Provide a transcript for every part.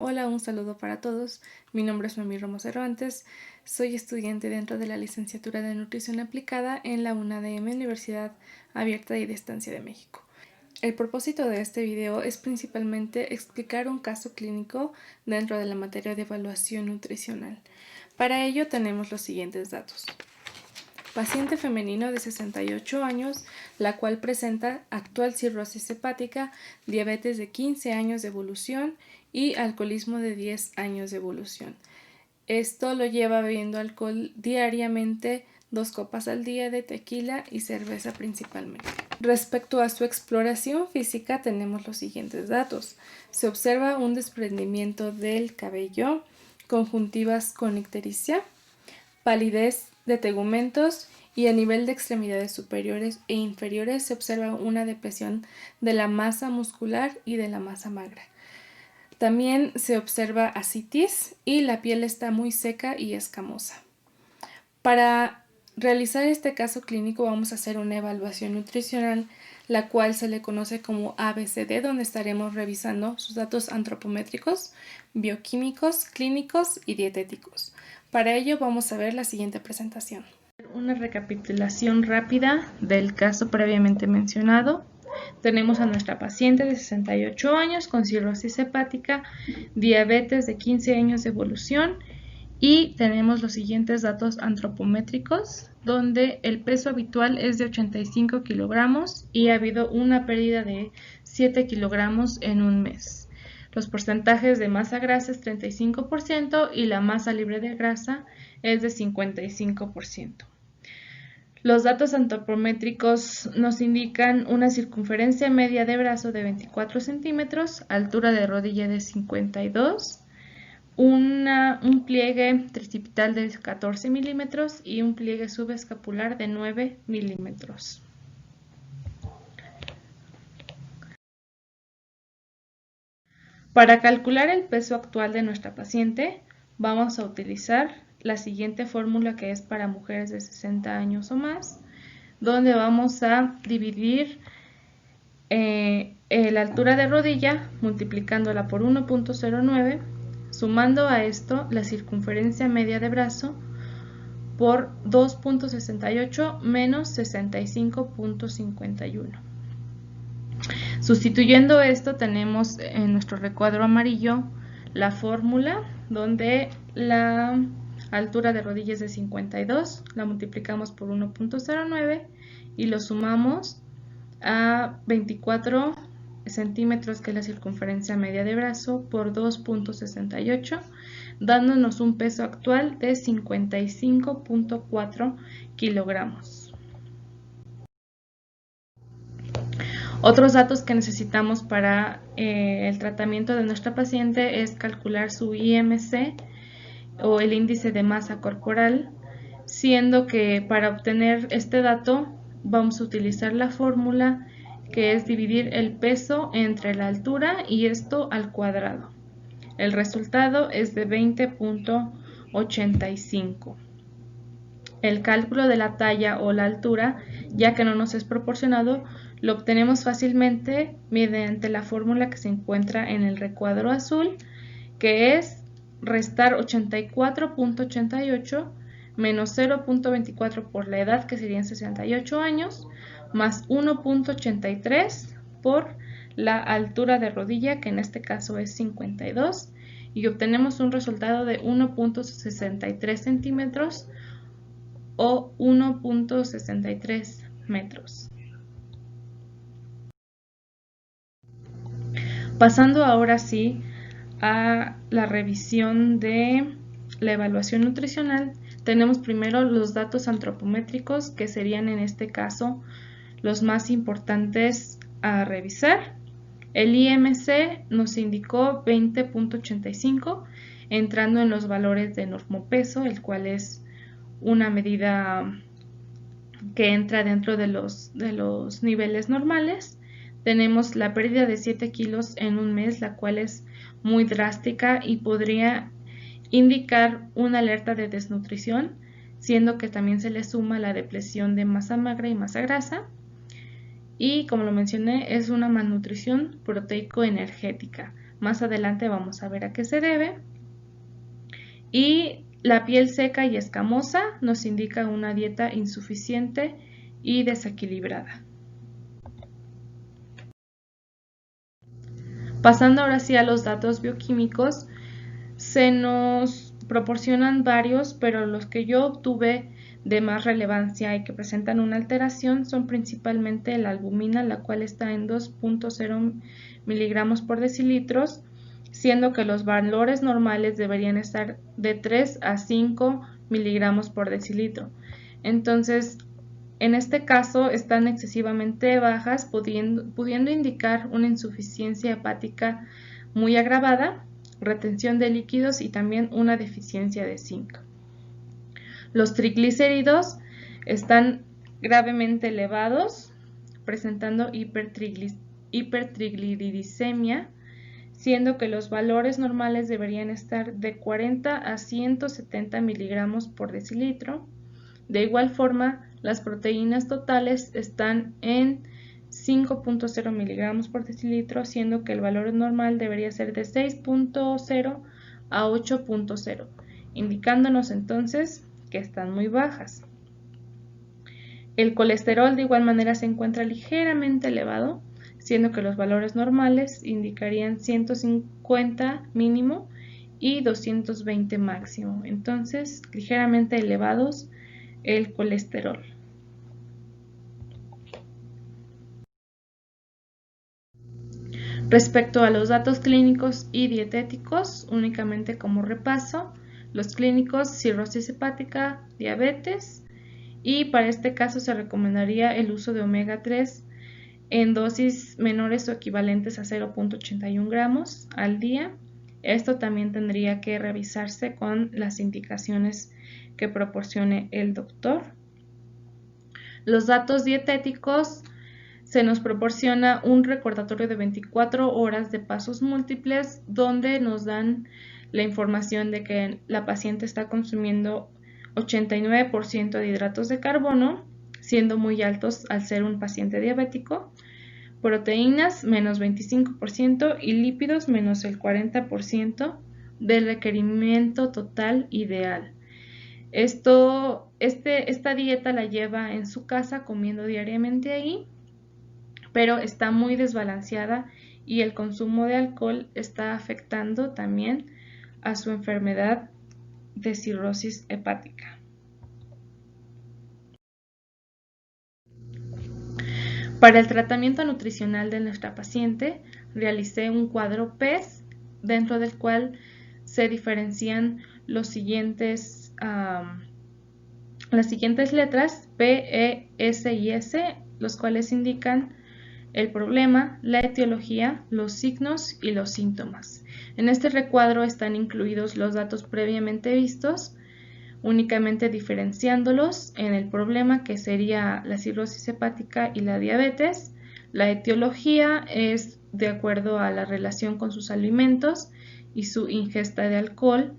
Hola, un saludo para todos. Mi nombre es Mami Romo Cervantes. Soy estudiante dentro de la licenciatura de Nutrición Aplicada en la UNADM, Universidad Abierta y Distancia de México. El propósito de este video es principalmente explicar un caso clínico dentro de la materia de evaluación nutricional. Para ello tenemos los siguientes datos. Paciente femenino de 68 años, la cual presenta actual cirrosis hepática, diabetes de 15 años de evolución y alcoholismo de 10 años de evolución. Esto lo lleva bebiendo alcohol diariamente, 2 copas al día de tequila y cerveza principalmente. Respecto a su exploración física tenemos los siguientes datos. Se observa un desprendimiento del cabello, conjuntivas con ictericia, palidez de tegumentos y a nivel de extremidades superiores e inferiores se observa una depresión de la masa muscular y de la masa magra. También se observa ascitis y la piel está muy seca y escamosa. Para realizar este caso clínico vamos a hacer una evaluación nutricional, la cual se le conoce como ABCD, donde estaremos revisando sus datos antropométricos, bioquímicos, clínicos y dietéticos. Para ello vamos a ver la siguiente presentación. Una recapitulación rápida del caso previamente mencionado. Tenemos a nuestra paciente de 68 años con cirrosis hepática, diabetes de 15 años de evolución y tenemos los siguientes datos antropométricos, donde el peso habitual es de 85 kilogramos y ha habido una pérdida de 7 kilogramos en un mes. Los porcentajes de masa grasa es 35% y la masa libre de grasa es de 55%. Los datos antropométricos nos indican una circunferencia media de brazo de 24 centímetros, altura de rodilla de 52, un pliegue tricipital de 14 milímetros y un pliegue subescapular de 9 milímetros. Para calcular el peso actual de nuestra paciente, vamos a utilizar la siguiente fórmula que es para mujeres de 60 años o más, donde vamos a dividir la altura de rodilla multiplicándola por 1.09, sumando a esto la circunferencia media de brazo por 2.68 menos 65.51. Sustituyendo esto tenemos en nuestro recuadro amarillo la fórmula donde la altura de rodilla es de 52, la multiplicamos por 1.09 y lo sumamos a 24 centímetros, que es la circunferencia media de brazo, por 2.68, dándonos un peso actual de 55.4 kilogramos. Otros datos que necesitamos para el tratamiento de nuestra paciente es calcular su IMC o el índice de masa corporal, siendo que para obtener este dato vamos a utilizar la fórmula que es dividir el peso entre la altura y esto al cuadrado. El resultado es de 20.85. El cálculo de la talla o la altura, ya que no nos es proporcionado, lo obtenemos fácilmente mediante la fórmula que se encuentra en el recuadro azul, que es restar 84.88 menos 0.24 por la edad, que serían 68 años, más 1.83 por la altura de rodilla, que en este caso es 52, y obtenemos un resultado de 1.63 centímetros o 1.63 metros. Pasando ahora sí a la revisión de la evaluación nutricional, tenemos primero los datos antropométricos, que serían en este caso los más importantes a revisar. El IMC nos indicó 20.85, entrando en los valores de normopeso, el cual es una medida que entra dentro de los niveles normales. Tenemos la pérdida de 7 kilos en un mes, la cual es muy drástica y podría indicar una alerta de desnutrición, siendo que también se le suma la depresión de masa magra y masa grasa. Y como lo mencioné, es una malnutrición proteico-energética. Más adelante vamos a ver a qué se debe. Y la piel seca y escamosa nos indica una dieta insuficiente y desequilibrada. Pasando ahora sí a los datos bioquímicos, se nos proporcionan varios, pero los que yo obtuve de más relevancia y que presentan una alteración son principalmente la albumina, la cual está en 2.0 miligramos por decilitros, siendo que los valores normales deberían estar de 3 a 5 miligramos por decilitro. Entonces, en este caso están excesivamente bajas, pudiendo indicar una insuficiencia hepática muy agravada, retención de líquidos y también una deficiencia de zinc. Los triglicéridos están gravemente elevados, presentando hipertrigliceridemia, siendo que los valores normales deberían estar de 40 a 170 miligramos por decilitro. De igual forma, las proteínas totales están en 5.0 miligramos por decilitro, siendo que el valor normal debería ser de 6.0 a 8.0, indicándonos entonces que están muy bajas. El colesterol de igual manera se encuentra ligeramente elevado, siendo que los valores normales indicarían 150 mínimo y 220 máximo. Entonces, ligeramente elevados el colesterol. Respecto a los datos clínicos y dietéticos, únicamente como repaso, los clínicos: cirrosis hepática, diabetes, y para este caso se recomendaría el uso de omega 3 en dosis menores o equivalentes a 0.81 gramos al día. Esto también tendría que revisarse con las indicaciones que proporcione el doctor. Los datos dietéticos: se nos proporciona un recordatorio de 24 horas de pasos múltiples donde nos dan la información de que la paciente está consumiendo 89% de hidratos de carbono, siendo muy altos al ser un paciente diabético, proteínas menos 25% y lípidos menos el 40% del requerimiento total ideal. Esta dieta la lleva en su casa comiendo diariamente ahí, pero está muy desbalanceada y el consumo de alcohol está afectando también a su enfermedad de cirrosis hepática. Para el tratamiento nutricional de nuestra paciente, realicé un cuadro PES, dentro del cual se diferencian las siguientes letras P, E, S y S, los cuales indican el problema, la etiología, los signos y los síntomas. En este recuadro están incluidos los datos previamente vistos, únicamente diferenciándolos en el problema, que sería la cirrosis hepática y la diabetes. La etiología es de acuerdo a la relación con sus alimentos y su ingesta de alcohol,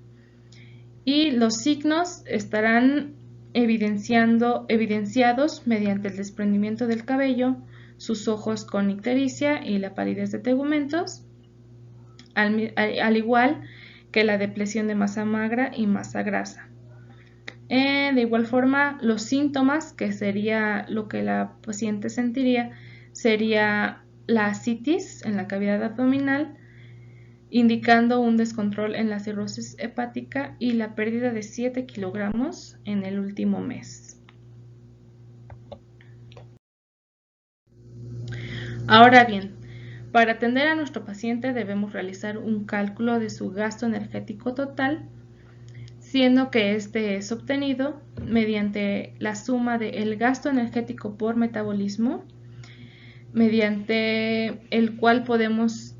y los signos estarán evidenciados mediante el desprendimiento del cabello, sus ojos con ictericia y la palidez de tegumentos, al igual que la depresión de masa magra y masa grasa. De igual forma, los síntomas, que sería lo que la paciente sentiría, sería la ascitis en la cavidad abdominal, indicando un descontrol en la cirrosis hepática y la pérdida de 7 kilogramos en el último mes. Ahora bien, para atender a nuestro paciente debemos realizar un cálculo de su gasto energético total, siendo que este es obtenido mediante la suma del gasto energético por metabolismo, mediante el cual podemos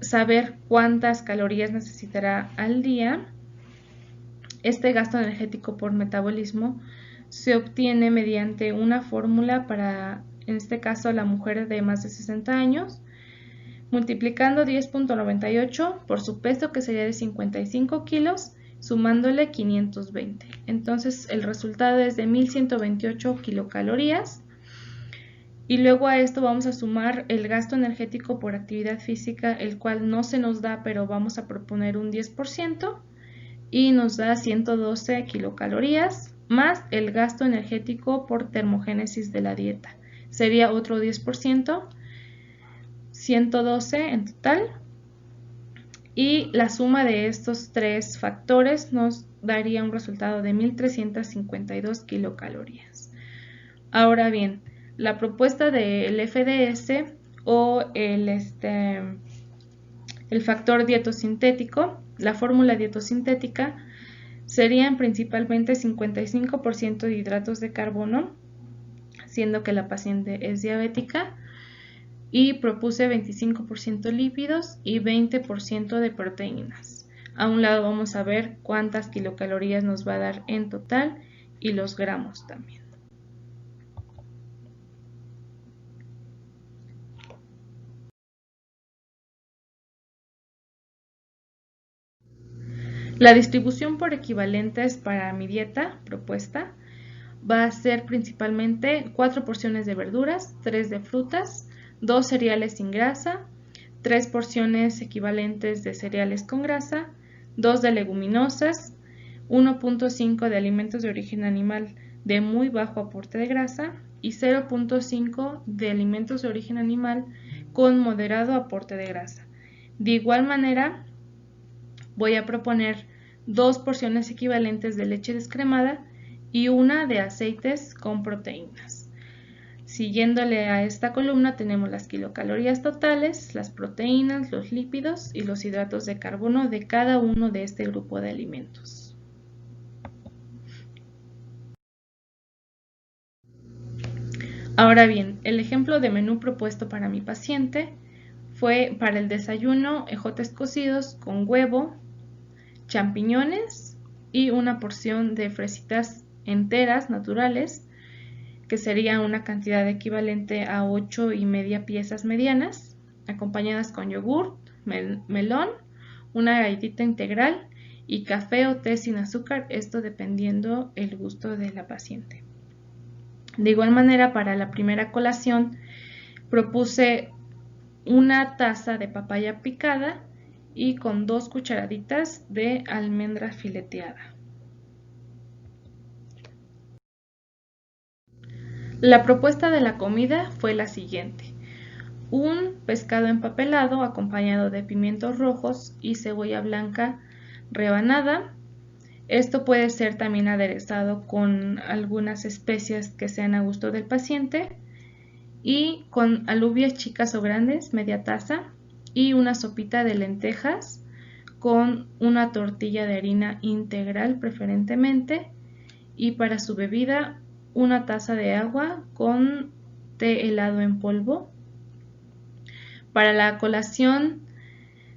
saber cuántas calorías necesitará al día. Este gasto energético por metabolismo se obtiene mediante una fórmula para, en este caso, la mujer de más de 60 años, multiplicando 10.98 por su peso, que sería de 55 kilos, sumándole 520. Entonces el resultado es de 1128 kilocalorías. Y luego a esto vamos a sumar el gasto energético por actividad física, el cual no se nos da, pero vamos a proponer un 10% y nos da 112 kilocalorías, más el gasto energético por termogénesis de la dieta. Sería otro 10%, 112 en total. Y la suma de estos tres factores nos daría un resultado de 1352 kilocalorías. Ahora bien, la propuesta del FDS o el factor dietosintético, la fórmula dietosintética, serían principalmente 55% de hidratos de carbono, siendo que la paciente es diabética, y propuse 25% lípidos y 20% de proteínas. A un lado vamos a ver cuántas kilocalorías nos va a dar en total y los gramos también. La distribución por equivalentes para mi dieta propuesta va a ser principalmente 4 porciones de verduras, 3 de frutas, 2 cereales sin grasa, 3 porciones equivalentes de cereales con grasa, 2 de leguminosas, 1.5 de alimentos de origen animal de muy bajo aporte de grasa y 0.5 de alimentos de origen animal con moderado aporte de grasa. De igual manera, voy a proponer 2 porciones equivalentes de leche descremada y una de aceites con proteínas. Siguiéndole a esta columna tenemos las kilocalorías totales, las proteínas, los lípidos y los hidratos de carbono de cada uno de este grupo de alimentos. Ahora bien, el ejemplo de menú propuesto para mi paciente fue para el desayuno ejotes cocidos con huevo, champiñones y una porción de fresitas enteras naturales, que sería una cantidad equivalente a 8,5 piezas medianas, acompañadas con yogur, melón, una galletita integral y café o té sin azúcar, esto dependiendo el gusto de la paciente. De igual manera, para la primera colación propuse una taza de papaya picada y con 2 cucharaditas de almendra fileteada. La propuesta de la comida fue la siguiente: un pescado empapelado acompañado de pimientos rojos y cebolla blanca rebanada. Esto puede ser también aderezado con algunas especias que sean a gusto del paciente, y con alubias chicas o grandes, media taza, y una sopita de lentejas con una tortilla de harina integral preferentemente, y para su bebida una taza de agua con té helado en polvo. Para la colación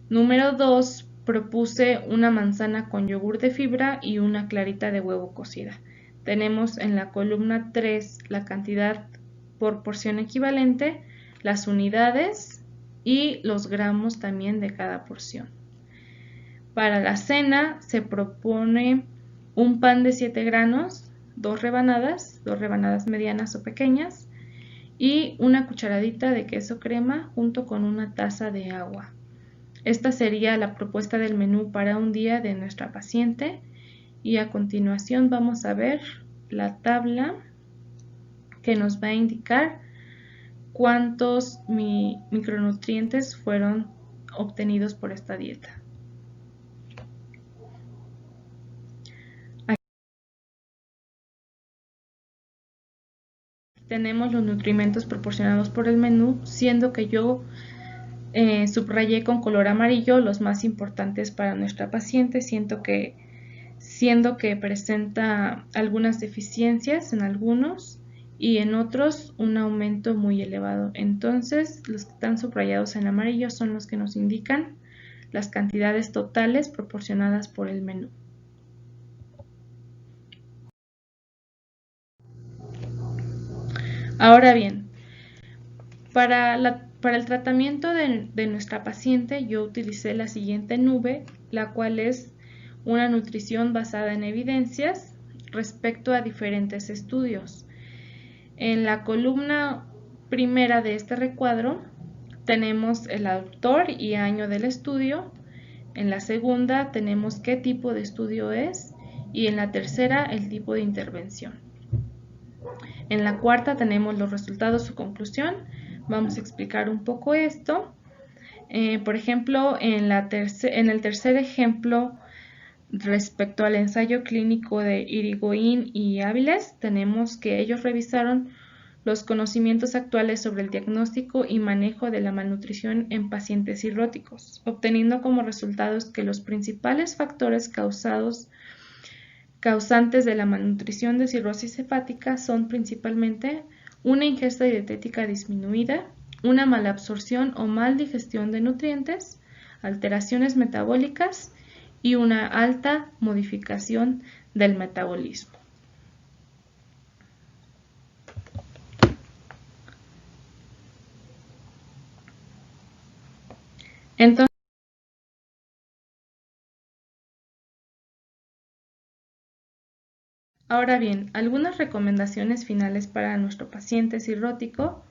número 2 propuse una manzana con yogur de fibra y una clarita de huevo cocida. Tenemos en la columna 3 la cantidad por porción equivalente, las unidades y los gramos también de cada porción. Para la cena se propone un pan de 7 granos, 2 rebanadas medianas o pequeñas, y una cucharadita de queso crema junto con una taza de agua. Esta sería la propuesta del menú para un día de nuestra paciente, y a continuación vamos a ver la tabla que nos va a indicar cuántos micronutrientes fueron obtenidos por esta dieta. Aquí tenemos los nutrimentos proporcionados por el menú, siendo que yo subrayé con color amarillo los más importantes para nuestra paciente, siendo que presenta algunas deficiencias en algunos y en otros un aumento muy elevado. Entonces, los que están subrayados en amarillo son los que nos indican las cantidades totales proporcionadas por el menú. Ahora bien, para el tratamiento de nuestra paciente yo utilicé la siguiente nube, la cual es una nutrición basada en evidencias respecto a diferentes estudios. En la columna primera de este recuadro tenemos el autor y año del estudio. En la segunda tenemos qué tipo de estudio es y en la tercera el tipo de intervención. En la cuarta tenemos los resultados o conclusión. Vamos a explicar un poco esto. Por ejemplo, en el tercer ejemplo, respecto al ensayo clínico de Irigoyen y Áviles, tenemos que ellos revisaron los conocimientos actuales sobre el diagnóstico y manejo de la malnutrición en pacientes cirróticos, obteniendo como resultados que los principales factores causantes de la malnutrición de cirrosis hepática son principalmente una ingesta dietética disminuida, una mala absorción o mal digestión de nutrientes, alteraciones metabólicas y una alta modificación del metabolismo. Entonces, ahora bien, algunas recomendaciones finales para nuestro paciente cirrótico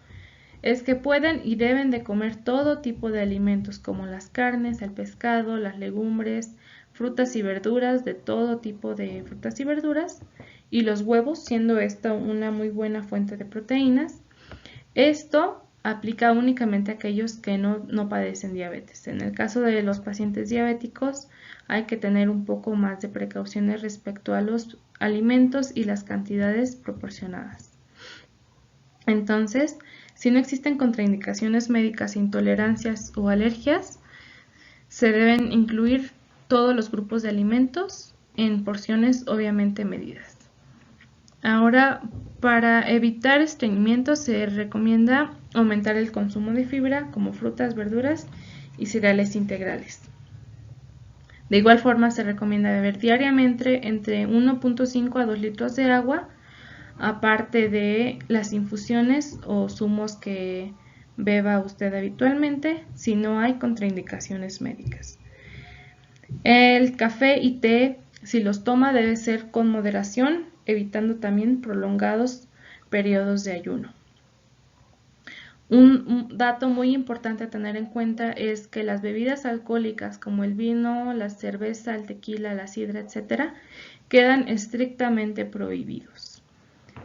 es que pueden y deben de comer todo tipo de alimentos como las carnes, el pescado, las legumbres, frutas y verduras, de todo tipo de frutas y verduras, y los huevos, siendo esta una muy buena fuente de proteínas. Esto aplica únicamente a aquellos que no padecen diabetes. En el caso de los pacientes diabéticos hay que tener un poco más de precauciones respecto a los alimentos y las cantidades proporcionadas. Entonces, si no existen contraindicaciones médicas, intolerancias o alergias, se deben incluir todos los grupos de alimentos en porciones obviamente medidas. Ahora, para evitar estreñimiento se recomienda aumentar el consumo de fibra como frutas, verduras y cereales integrales. De igual forma se recomienda beber diariamente entre 1.5 a 2 litros de agua, aparte de las infusiones o zumos que beba usted habitualmente, si no hay contraindicaciones médicas. El café y té, si los toma, debe ser con moderación, evitando también prolongados periodos de ayuno. Un dato muy importante a tener en cuenta es que las bebidas alcohólicas como el vino, la cerveza, el tequila, la sidra, etc., quedan estrictamente prohibidos,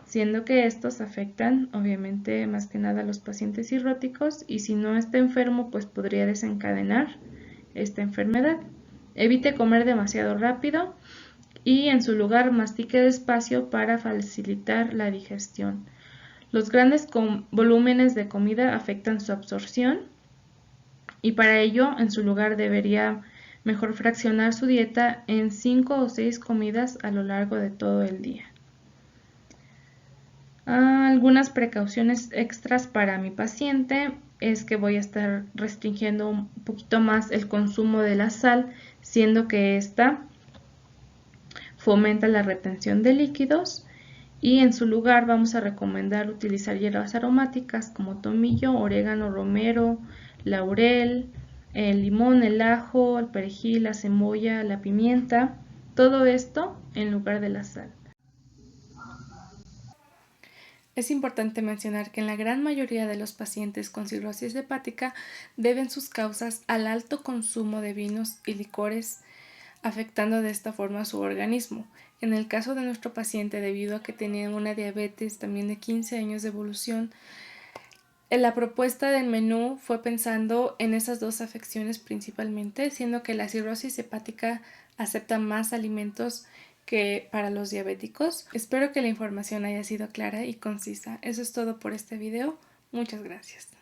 siendo que estos afectan obviamente más que nada a los pacientes cirróticos y si no está enfermo pues podría desencadenar esta enfermedad. Evite comer demasiado rápido y en su lugar mastique despacio para facilitar la digestión. Los grandes volúmenes de comida afectan su absorción y para ello en su lugar debería mejor fraccionar su dieta en 5 o 6 comidas a lo largo de todo el día. Algunas precauciones extras para mi paciente es que voy a estar restringiendo un poquito más el consumo de la sal, siendo que esta fomenta la retención de líquidos y en su lugar vamos a recomendar utilizar hierbas aromáticas como tomillo, orégano, romero, laurel, el limón, el ajo, el perejil, la cebolla, la pimienta, todo esto en lugar de la sal. Es importante mencionar que en la gran mayoría de los pacientes con cirrosis hepática deben sus causas al alto consumo de vinos y licores, afectando de esta forma su organismo. En el caso de nuestro paciente, debido a que tenía una diabetes también de 15 años de evolución, la propuesta del menú fue pensando en esas dos afecciones principalmente, siendo que la cirrosis hepática acepta más alimentos que para los diabéticos. Espero que la información haya sido clara y concisa. Eso es todo por este video. Muchas gracias.